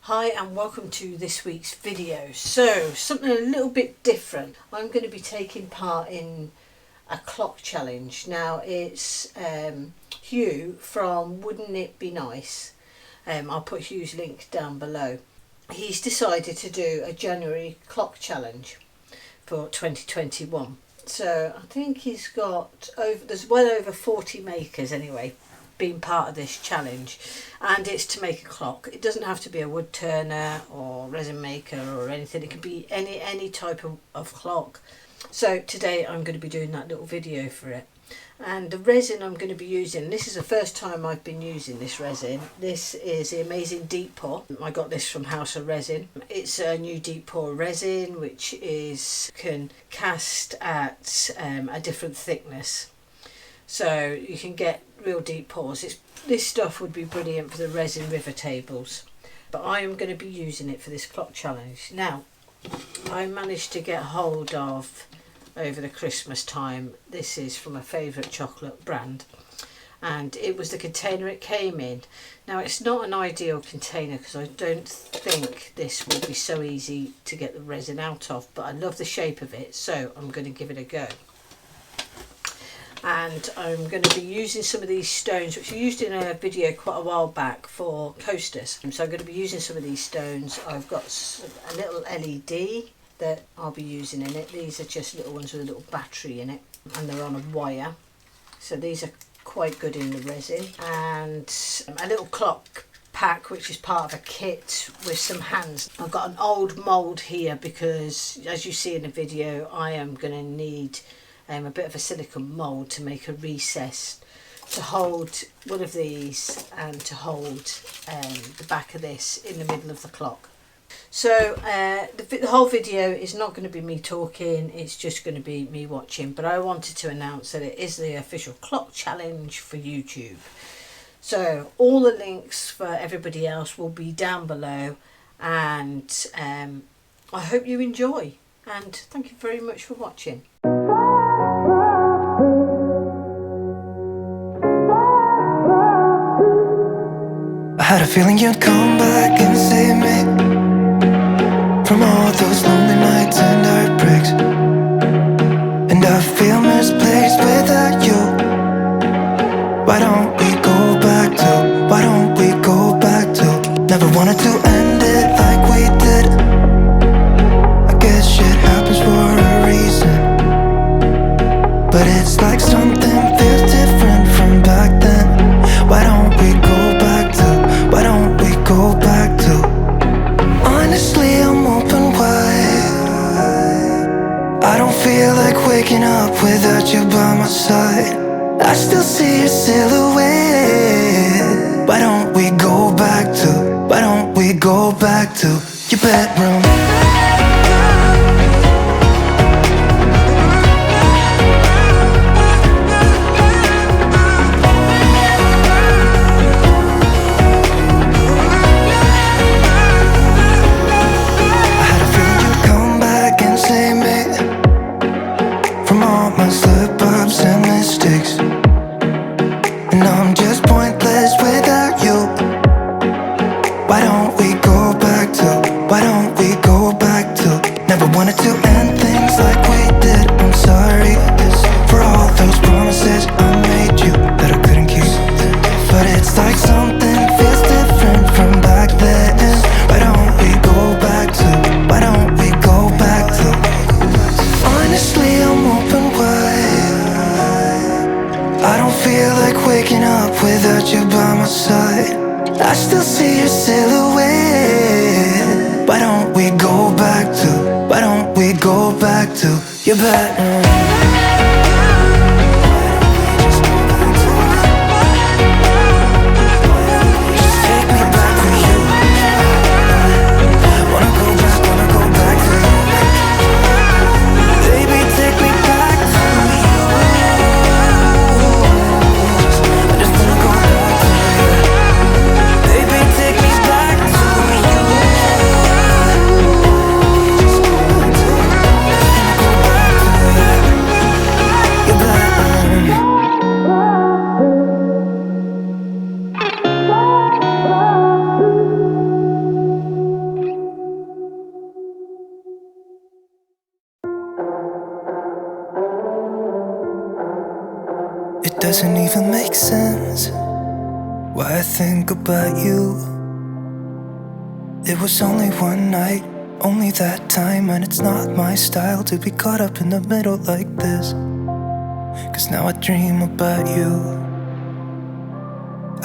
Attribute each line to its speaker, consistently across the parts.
Speaker 1: Hi and welcome to this week's video. So something a little bit different. I'm going to be taking part in a clock challenge. Now it's Hugh from Wouldn't It Be Nice. I'll put Hugh's link down below. He's decided to do a January clock challenge for 2021. So I think he's got there's well over 40 makers anyway being part of this challenge, and it's to make a clock. It doesn't have to be a wood turner or resin maker or anything. It could be any type of clock. So today I'm going to be doing that little video for it. And the resin I'm going to be using, this is the first time I've been using this resin. This is the amazing deep pour. I got this from House of Resin. It's a new deep pour resin which can cast at a different thickness. So you can get real deep pours. This stuff would be brilliant for the resin river tables, but I am going to be using it for this clock challenge. Now, I managed to get hold of, over the Christmas time, this is from a favourite chocolate brand, and it was the container it came in. Now it's not an ideal container because I don't think this will be so easy to get the resin out of, but I love the shape of it, so I'm going to give it a go. And I'm going to be using some of these stones which I used in a video quite a while back for coasters. So I'm going to be using some of these stones. I've got a little LED that I'll be using in it. These are just little ones with a little battery in it, and they're on a wire, so these are quite good in the resin. And a little clock pack which is part of a kit with some hands. I've got an old mould here because, as you see in the video, I am going to need a bit of a silicone mould to make a recess to hold one of these and to hold the back of this in the middle of the clock. So the whole video is not going to be me talking, it's just going to be me watching, but I wanted to announce that it is the official clock challenge for YouTube. So all the links for everybody else will be down below, and I hope you enjoy, and thank you very much for watching.
Speaker 2: I had a feeling you'd come back and save me from all those lonely nights and heartbreaks. And I feel misplaced without you. Why don't we go back to, why don't we go back to? Never wanted to end it like we did. I guess shit happens for a reason, but it's like something feels different from back then. Why don't we go back to, why don't we go back to? Honestly, I'm open wide. I don't feel like waking up without you by my side. I still see your silhouette. Why don't we go back to, why don't we go back to your bedroom? Without you by my side, I still see your silhouette. Why don't we go back to, why don't we go back to your bedroom? even make sense why I think about you. It was only one night, only that time, and it's not my style to be caught up in the middle like this. 'Cause now I dream about you.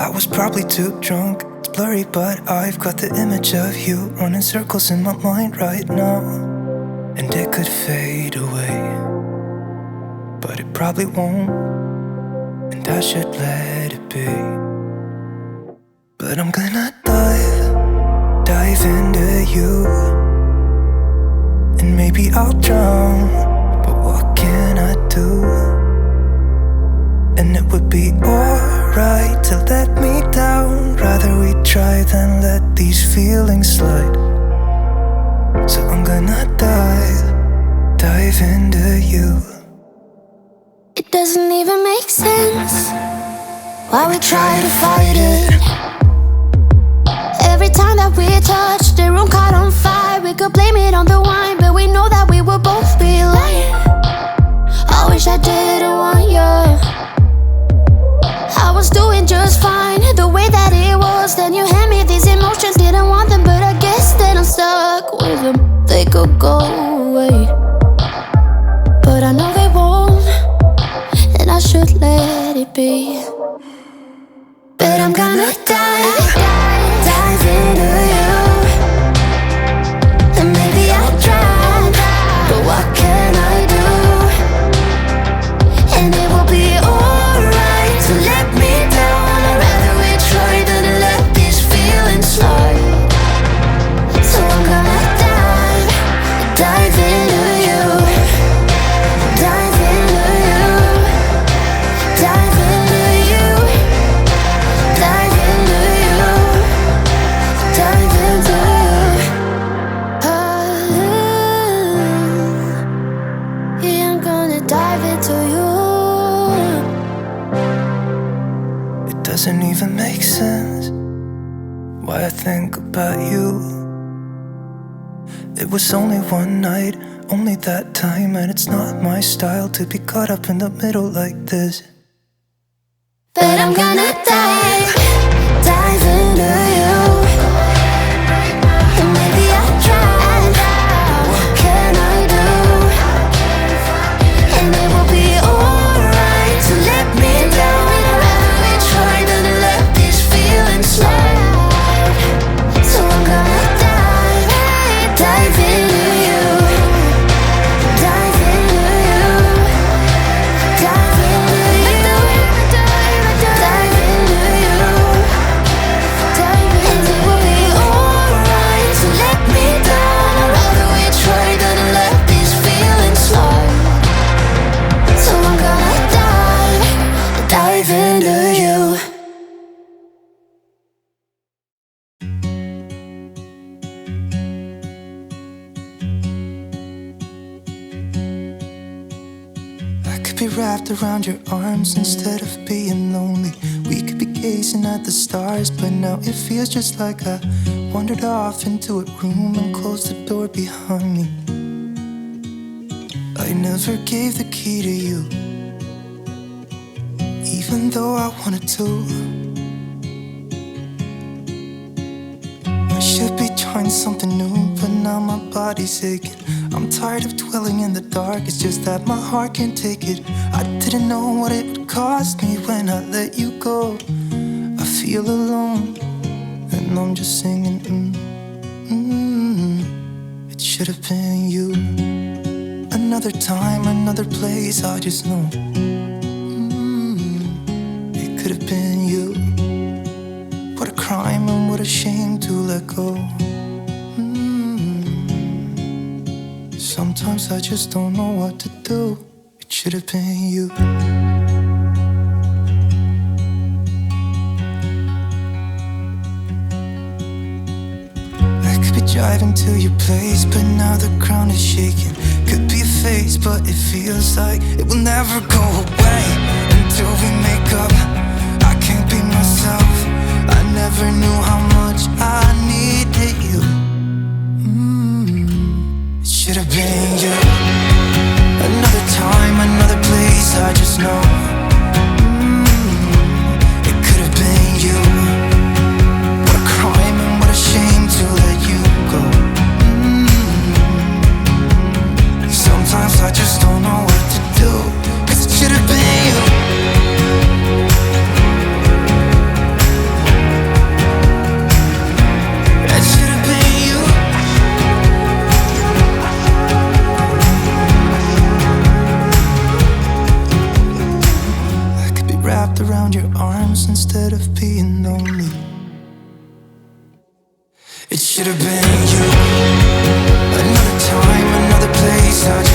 Speaker 2: I was probably too drunk, it's blurry, but I've got the image of you running circles in my mind right now. And it could fade away, but it probably won't, and I should let it be. But I'm gonna dive into you, and maybe I'll drown, but what can I do? And it would be alright to let me down. Rather we try than let these feelings slide. So I'm gonna dive into you.
Speaker 3: It doesn't even make sense why we try to fight it. Every time that we touch, the room caught on fire. We could blame it on the wine, but we know that we would both be lying. I wish I didn't want you. I was doing just fine, the way that it was. Then you hand me these emotions, didn't want them, but I guess that I'm stuck with them. They could go away, but I know they won't, and I should let it be. But I'm gonna dive into you, and maybe I'll try, but what can I do? And it will be alright to let me down. I'd rather we try than let these feelings slide. So I'm gonna dive into you, dive into you, dive into you, dive into you, dive into you. Yeah, I'm gonna dive into you.
Speaker 2: It doesn't even make sense why I think about you. It was only one night, only that time, and it's not my style to be caught up in the middle like this.
Speaker 3: But I'm gonna dive into you, and maybe I'll try. What can I do? And it will be alright to let me down. I'd rather we try than let these feelings slide. So I'm gonna dive into you, dive into you, dive into you, dive into you, dive into you. And it will be alright to let me down. I'd rather we try than let these feelings slide. So I'm gonna dive into you.
Speaker 2: I could be wrapped around your arms instead of being lonely. We could be gazing at the stars, but now it feels just like I wandered off into a room and closed the door behind me. I never gave the key to you, even though I wanted to. I should be trying something new, but now my body's aching. I'm tired of dwelling in the dark, it's just that my heart can't take it. I didn't know what it would cost me when I let you go. I feel alone, and I'm just singing, It should have been you. Another time, another place, I just know, It could have been you. What a crime and what a shame to let go. Sometimes I just don't know what to do. It should have been you. I could be driving to your place, but now the ground is shaking. Could be a phase, but it feels like it will never go away until we make up. I can't be myself. I never knew how much I needed you. It should have been you. Another time, another place, I just know, should have been you. Another time, another place, I